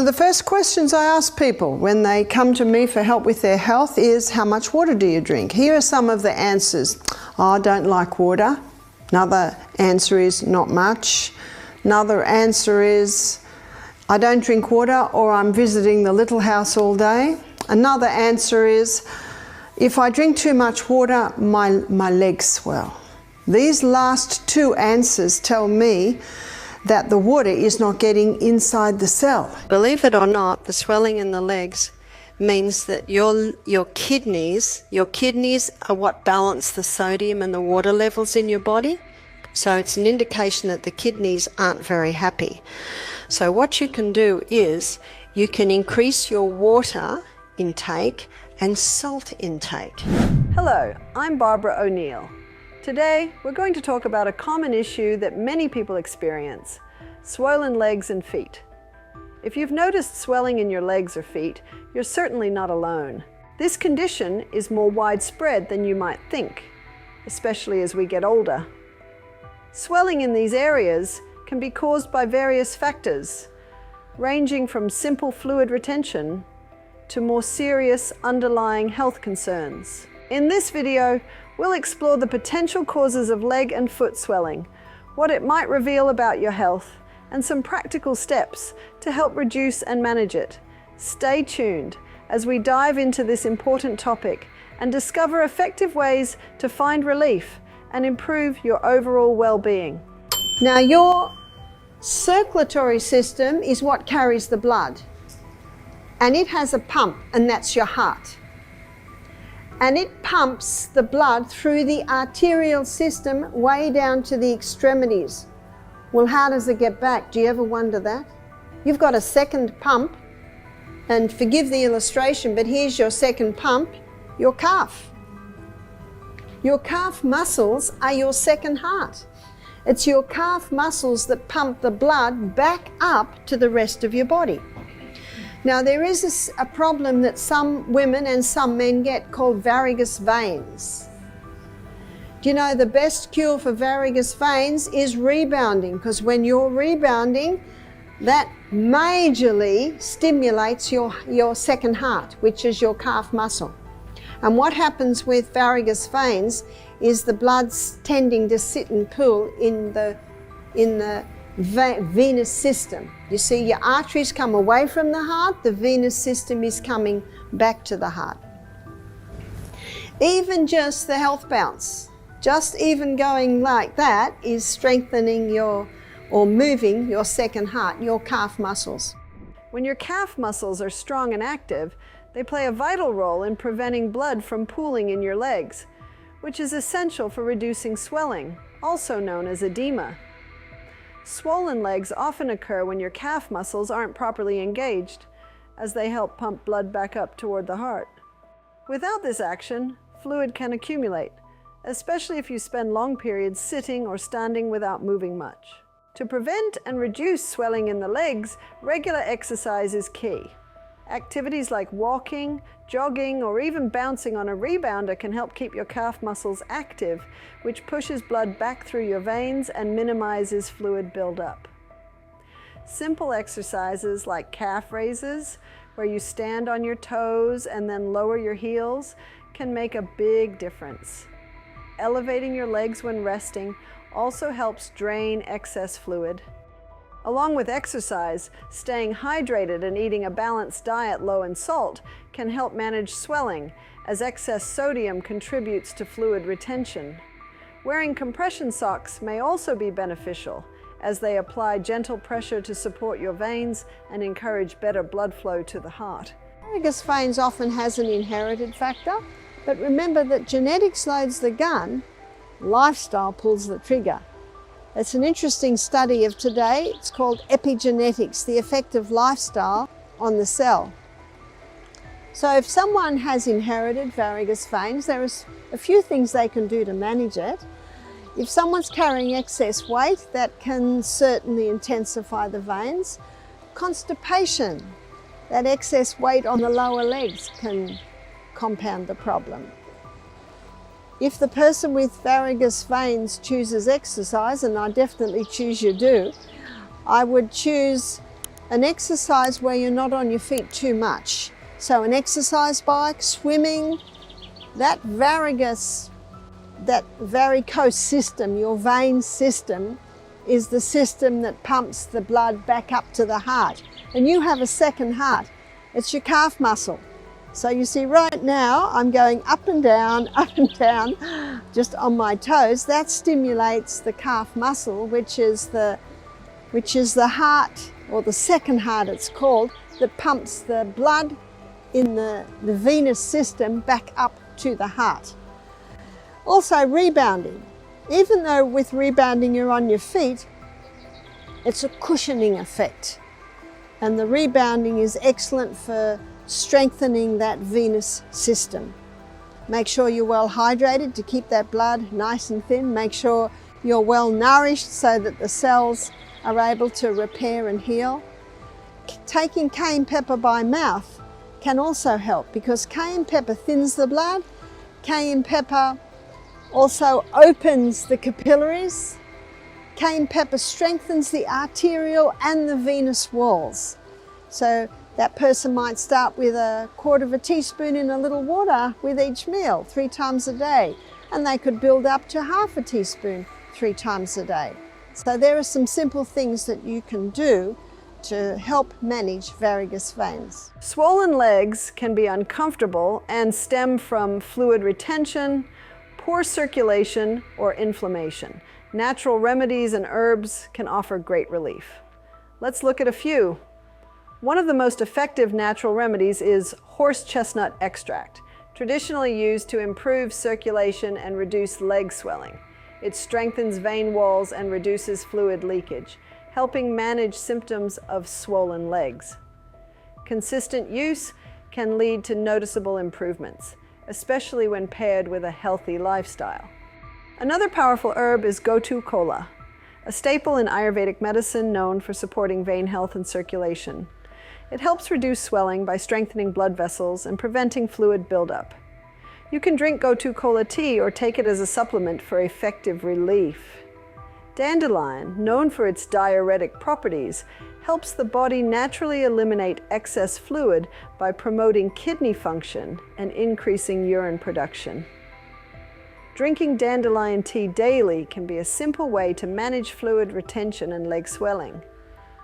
Now, the first questions I ask people when they come to me for help with their health is, how much water do you drink? Here are some of the answers. Oh, I don't like water. Another answer is not much. Another answer is, I don't drink water, or I'm visiting the little house all day. Another answer is, if I drink too much water, my legs swell. These last two answers tell me that the water is not getting inside the cell. Believe it or not, the swelling in the legs means that your kidneys are what balance the sodium and the water levels in your body. So it's an indication that the kidneys aren't very happy. So what you can do is you can increase your water intake and salt intake. Hello, I'm Barbara O'Neill. Today, we're going to talk about a common issue that many people experience: swollen legs and feet. If you've noticed swelling in your legs or feet, you're certainly not alone. This condition is more widespread than you might think, especially as we get older. Swelling in these areas can be caused by various factors, ranging from simple fluid retention to more serious underlying health concerns. In this video, we'll explore the potential causes of leg and foot swelling, what it might reveal about your health, and some practical steps to help reduce and manage it. Stay tuned as we dive into this important topic and discover effective ways to find relief and improve your overall well-being. Now, your circulatory system is what carries the blood, and it has a pump, and that's your heart. And it pumps the blood through the arterial system way down to the extremities. Well, how does it get back? Do you ever wonder that? You've got a second pump, and forgive the illustration, but here's your second pump, your calf. Your calf muscles are your second heart. It's your calf muscles that pump the blood back up to the rest of your body. Now, there is a problem that some women and some men get called varicose veins. Do you know the best cure for varicose veins is rebounding? Because when you're rebounding, that majorly stimulates your second heart, which is your calf muscle. And what happens with varicose veins is the blood's tending to sit and pool in the venous system. You see, your arteries come away from the heart, the venous system is coming back to the heart. Even just the health bounce, just even going like that is strengthening or moving your second heart, your calf muscles. When your calf muscles are strong and active, they play a vital role in preventing blood from pooling in your legs, which is essential for reducing swelling, also known as edema. Swollen legs often occur when your calf muscles aren't properly engaged, as they help pump blood back up toward the heart. Without this action, fluid can accumulate, especially if you spend long periods sitting or standing without moving much. To prevent and reduce swelling in the legs, regular exercise is key. Activities like walking, jogging, or even bouncing on a rebounder can help keep your calf muscles active, which pushes blood back through your veins and minimizes fluid buildup. Simple exercises like calf raises, where you stand on your toes and then lower your heels, can make a big difference. Elevating your legs when resting also helps drain excess fluid. Along with exercise, staying hydrated and eating a balanced diet low in salt can help manage swelling, as excess sodium contributes to fluid retention. Wearing compression socks may also be beneficial, as they apply gentle pressure to support your veins and encourage better blood flow to the heart. Varicose veins often has an inherited factor, but remember that genetics loads the gun, lifestyle pulls the trigger. It's an interesting study of today. It's called epigenetics, the effect of lifestyle on the cell. So if someone has inherited varicose veins, there is a few things they can do to manage it. If someone's carrying excess weight, that can certainly intensify the veins. Constipation, that excess weight on the lower legs can compound the problem. If the person with varicose veins chooses exercise, and I definitely choose you do, I would choose an exercise where you're not on your feet too much. So an exercise bike, swimming, that varicose system, your vein system, is the system that pumps the blood back up to the heart. And you have a second heart. It's your calf muscle. So you see right now I'm going up and down, just on my toes. That stimulates the calf muscle, which is the heart, or the second heart it's called, that pumps the blood in the venous system back up to the heart. Also rebounding. Even though with rebounding you're on your feet, it's a cushioning effect. And the rebounding is excellent for strengthening that venous system. Make sure you're well hydrated to keep that blood nice and thin. Make sure you're well nourished so that the cells are able to repair and heal. Taking cayenne pepper by mouth can also help, because cayenne pepper thins the blood. Cayenne pepper also opens the capillaries. Cayenne pepper strengthens the arterial and the venous walls. So that person might start with 1/4 teaspoon in a little water with each meal 3 times a day, and they could build up to 1/2 teaspoon 3 times a day. So there are some simple things that you can do to help manage varicose veins. Swollen legs can be uncomfortable and stem from fluid retention, poor circulation, or inflammation. Natural remedies and herbs can offer great relief. Let's look at a few. One of the most effective natural remedies is horse chestnut extract, traditionally used to improve circulation and reduce leg swelling. It strengthens vein walls and reduces fluid leakage, helping manage symptoms of swollen legs. Consistent use can lead to noticeable improvements, especially when paired with a healthy lifestyle. Another powerful herb is gotu kola, a staple in Ayurvedic medicine known for supporting vein health and circulation. It helps reduce swelling by strengthening blood vessels and preventing fluid buildup. You can drink gotu kola tea or take it as a supplement for effective relief. Dandelion, known for its diuretic properties, helps the body naturally eliminate excess fluid by promoting kidney function and increasing urine production. Drinking dandelion tea daily can be a simple way to manage fluid retention and leg swelling.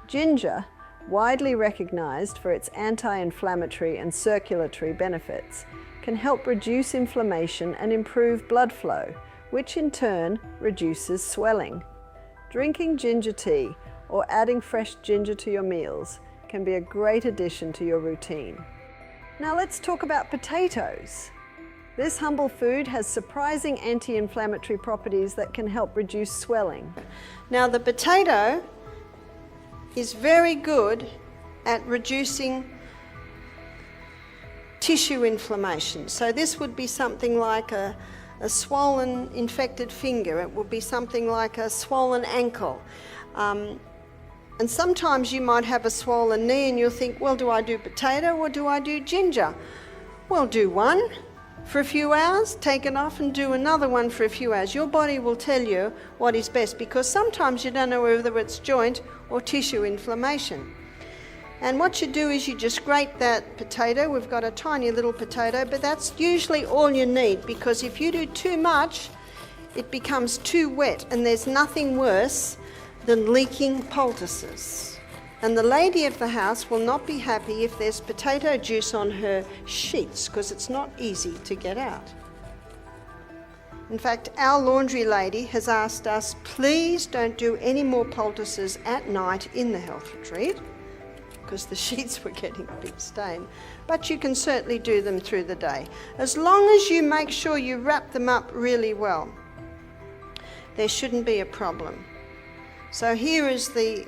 Ginger, widely recognized for its anti-inflammatory and circulatory benefits, can help reduce inflammation and improve blood flow, which in turn reduces swelling. Drinking ginger tea or adding fresh ginger to your meals can be a great addition to your routine. Now let's talk about potatoes. This humble food has surprising anti-inflammatory properties that can help reduce swelling. Now the potato is very good at reducing tissue inflammation. So this would be something like a swollen infected finger. It would be something like a swollen ankle. And sometimes you might have a swollen knee and you'll think, well, do I do potato or do I do ginger? Well, do one for a few hours, take it off and do another one for a few hours. Your body will tell you what is best, because sometimes you don't know whether it's joint or tissue inflammation. And what you do is you just grate that potato. We've got a tiny little potato, but that's usually all you need, because if you do too much, it becomes too wet, and there's nothing worse than leaking poultices. And the lady of the house will not be happy if there's potato juice on her sheets, because it's not easy to get out. In fact, our laundry lady has asked us, please don't do any more poultices at night in the health retreat, because the sheets were getting a bit stained. But you can certainly do them through the day, as long as you make sure you wrap them up really well. There shouldn't be a problem. So here is the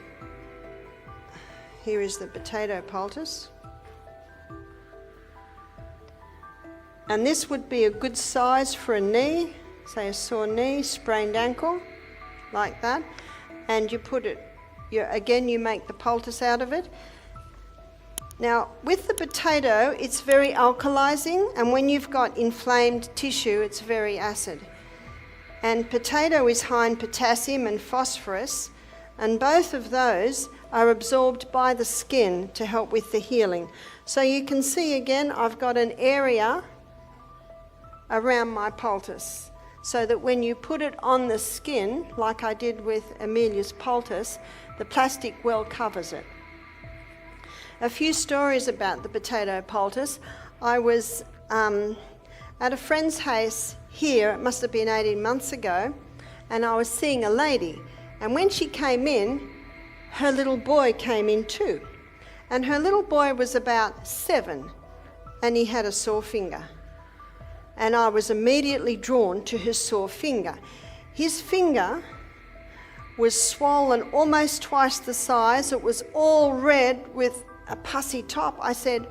potato poultice. And this would be a good size for a knee, say a sore knee, sprained ankle, like that. And you put it, again you make the poultice out of it. Now with the potato, it's very alkalizing, and when you've got inflamed tissue, it's very acid. And potato is high in potassium and phosphorus, and both of those are absorbed by the skin to help with the healing. So you can see again, I've got an area around my poultice, so that when you put it on the skin, like I did with Amelia's poultice, the plastic well covers it. A few stories about the potato poultice. I was at a friend's house here, it must have been 18 months ago, and I was seeing a lady, and when she came in, her little boy came in too, and her little boy was about 7 and he had a sore finger, and I was immediately drawn to his sore finger. His finger was swollen almost twice the size. It was all red with a pussy top. I said,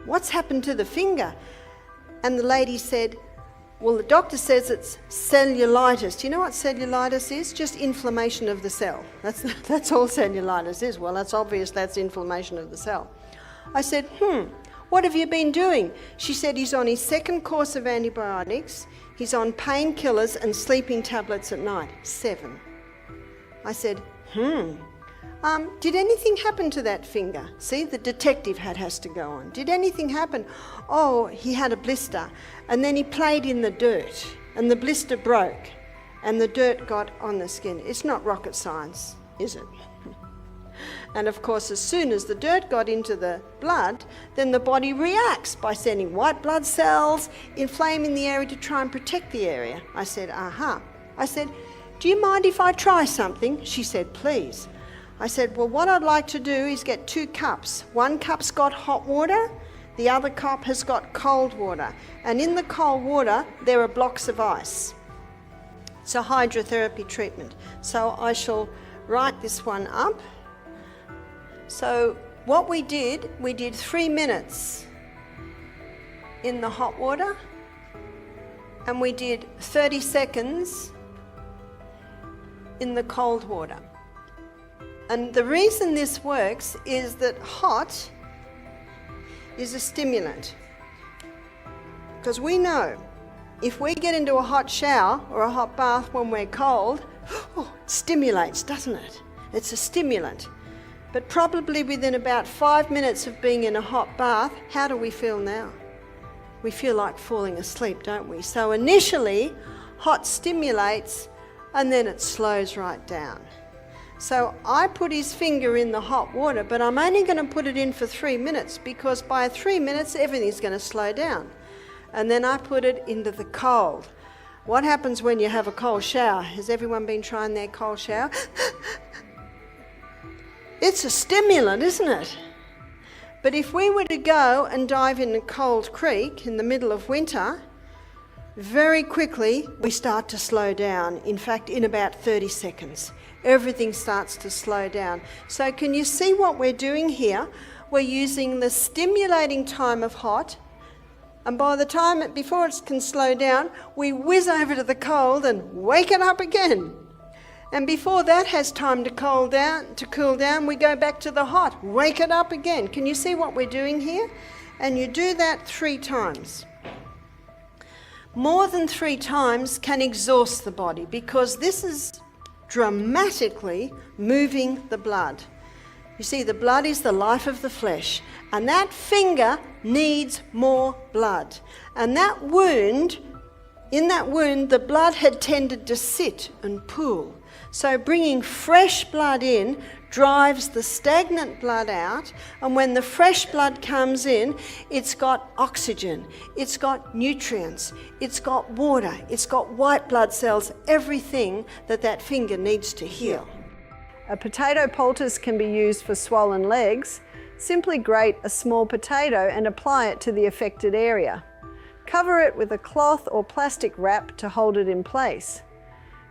"What's happened to the finger?" And the lady said, "Well, the doctor says it's cellulitis." Do you know what cellulitis is? Just inflammation of the cell. That's all cellulitis is. Well, that's obvious, that's inflammation of the cell. I said, "What have you been doing?" She said, "He's on his 2nd course of antibiotics. He's on painkillers and sleeping tablets at night. 7. I said, did anything happen to that finger? See, the detective hat has to go on. Did anything happen? Oh, he had a blister, and then he played in the dirt, and the blister broke, and the dirt got on the skin. It's not rocket science, is it? And of course, as soon as the dirt got into the blood, then the body reacts by sending white blood cells, inflaming the area to try and protect the area. I said, aha. I said, "Do you mind if I try something?" She said, "Please." I said, "Well, what I'd like to do is get 2 cups. One cup's got hot water, the other cup has got cold water. And in the cold water, there are blocks of ice. It's a hydrotherapy treatment. So I shall write this one up. So what we did 3 minutes in the hot water, and we did 30 seconds in the cold water. And the reason this works is that hot is a stimulant. Because we know if we get into a hot shower or a hot bath when we're cold, it stimulates, doesn't it? It's a stimulant. But probably within about 5 minutes of being in a hot bath, how do we feel now? We feel like falling asleep, don't we? So initially, hot stimulates, and then it slows right down. So I put his finger in the hot water, but I'm only going to put it in for 3 minutes, because by 3 minutes, everything's going to slow down. And then I put it into the cold. What happens when you have a cold shower? Has everyone been trying their cold shower? It's a stimulant, isn't it? But if we were to go and dive in a cold creek in the middle of winter, very quickly we start to slow down. In fact, in about 30 seconds, everything starts to slow down. So can you see what we're doing here? We're using the stimulating time of hot, and by the time before it can slow down, we whiz over to the cold and wake it up again. And before that has time to cool down, we go back to the hot, wake it up again. Can you see what we're doing here? And you do that 3 times. More than 3 times can exhaust the body, because this is dramatically moving the blood. You see, the blood is the life of the flesh, and that finger needs more blood. And that wound, in that wound, the blood had tended to sit and pool. So bringing fresh blood in drives the stagnant blood out, and when the fresh blood comes in, it's got oxygen, it's got nutrients, it's got water, it's got white blood cells, everything that finger needs to heal. A potato poultice can be used for swollen legs. Simply grate a small potato and apply it to the affected area. Cover it with a cloth or plastic wrap to hold it in place.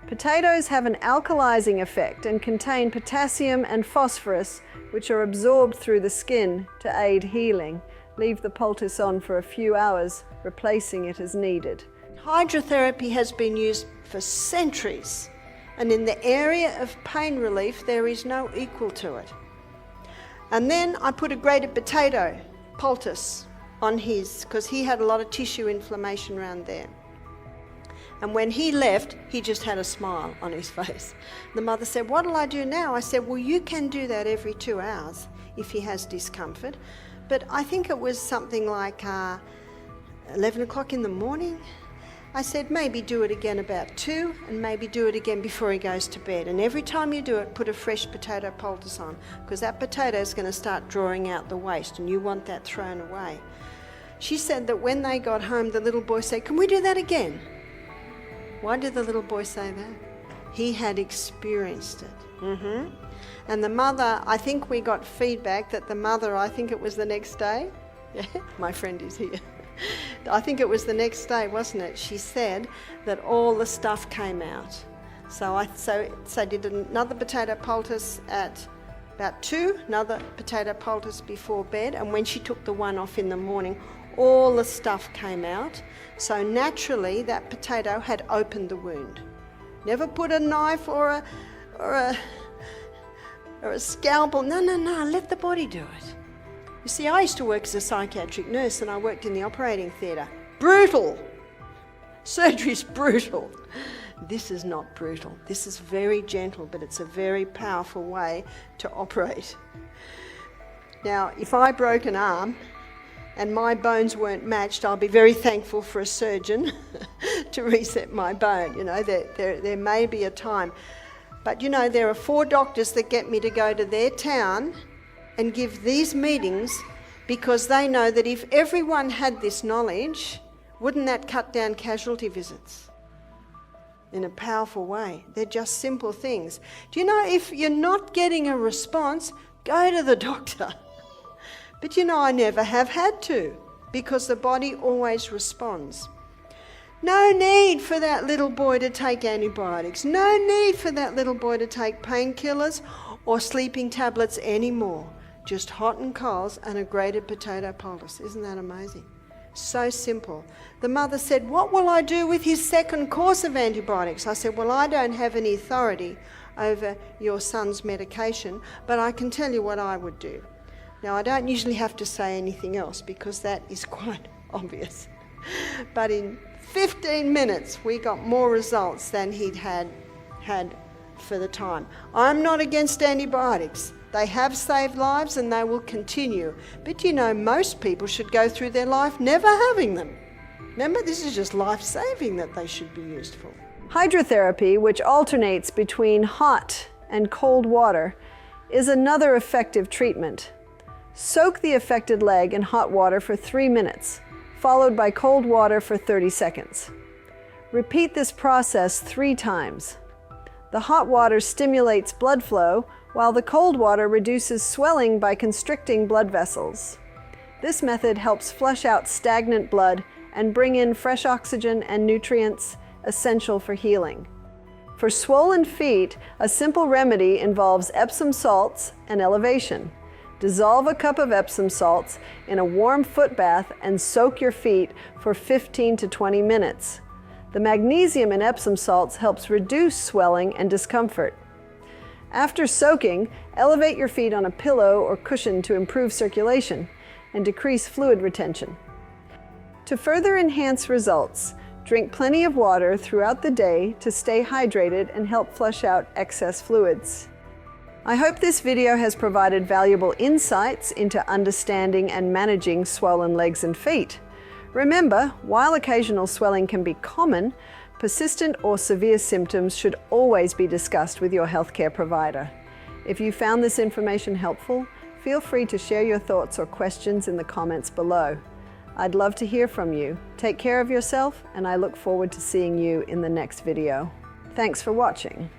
Potatoes have an alkalizing effect and contain potassium and phosphorus, which are absorbed through the skin to aid healing. Leave the poultice on for a few hours, replacing it as needed. Hydrotherapy has been used for centuries, and in the area of pain relief, there is no equal to it. And then I put a grated potato poultice on his, because he had a lot of tissue inflammation around there. And when he left, he just had a smile on his face. The mother said, "What'll I do now?" I said, "Well, you can do that every 2 hours if he has discomfort." But I think it was something like 11 o'clock in the morning. I said, maybe do it again about 2, and maybe do it again before he goes to bed. And every time you do it, put a fresh potato poultice on, because that potato is going to start drawing out the waste, and you want that thrown away. She said that when they got home, the little boy said, "Can we do that again?" Why did the little boy say that? He had experienced it. And the mother, I think we got feedback that the mother, I think it was the next day. Yeah, my friend is here. I think it was the next day, wasn't it? She said that all the stuff came out. So I did another potato poultice at about 2, another potato poultice before bed, and when she took the one off in the morning, all the stuff came out. So naturally that potato had opened the wound. Never put a knife or a scalpel. No, let the body do it. You see, I used to work as a psychiatric nurse, and I worked in the operating theatre. Brutal! Surgery's brutal. This is not brutal. This is very gentle, but it's a very powerful way to operate. Now, if I broke an arm and my bones weren't matched, I'll be very thankful for a surgeon to reset my bone. You know, there may be a time. But you know, there are 4 doctors that get me to go to their town and give these meetings, because they know that if everyone had this knowledge, wouldn't that cut down casualty visits in a powerful way? They're just simple things. Do you know, if you're not getting a response, go to the doctor. But you know, I never have had to, because the body always responds. No need for that little boy to take antibiotics. No need for that little boy to take painkillers or sleeping tablets anymore. Just hot and colds and a grated potato poultice. Isn't that amazing? So simple. The mother said, "What will I do with his second course of antibiotics?" I said, "Well, I don't have any authority over your son's medication, but I can tell you what I would do." Now, I don't usually have to say anything else because that is quite obvious. But in 15 minutes, we got more results than he'd had for the time. I'm not against antibiotics. They have saved lives and they will continue. But you know, most people should go through their life never having them. Remember, this is just life-saving that they should be used for. Hydrotherapy, which alternates between hot and cold water, is another effective treatment. Soak the affected leg in hot water for 3 minutes, followed by cold water for 30 seconds. Repeat this process 3 times. The hot water stimulates blood flow, while the cold water reduces swelling by constricting blood vessels. This method helps flush out stagnant blood and bring in fresh oxygen and nutrients essential for healing. For swollen feet, a simple remedy involves Epsom salts and elevation. Dissolve a cup of Epsom salts in a warm foot bath and soak your feet for 15 to 20 minutes. The magnesium in Epsom salts helps reduce swelling and discomfort. After soaking, elevate your feet on a pillow or cushion to improve circulation and decrease fluid retention. To further enhance results, drink plenty of water throughout the day to stay hydrated and help flush out excess fluids. I hope this video has provided valuable insights into understanding and managing swollen legs and feet. Remember, while occasional swelling can be common, persistent or severe symptoms should always be discussed with your healthcare provider. If you found this information helpful, feel free to share your thoughts or questions in the comments below. I'd love to hear from you. Take care of yourself, and I look forward to seeing you in the next video. Thanks for watching.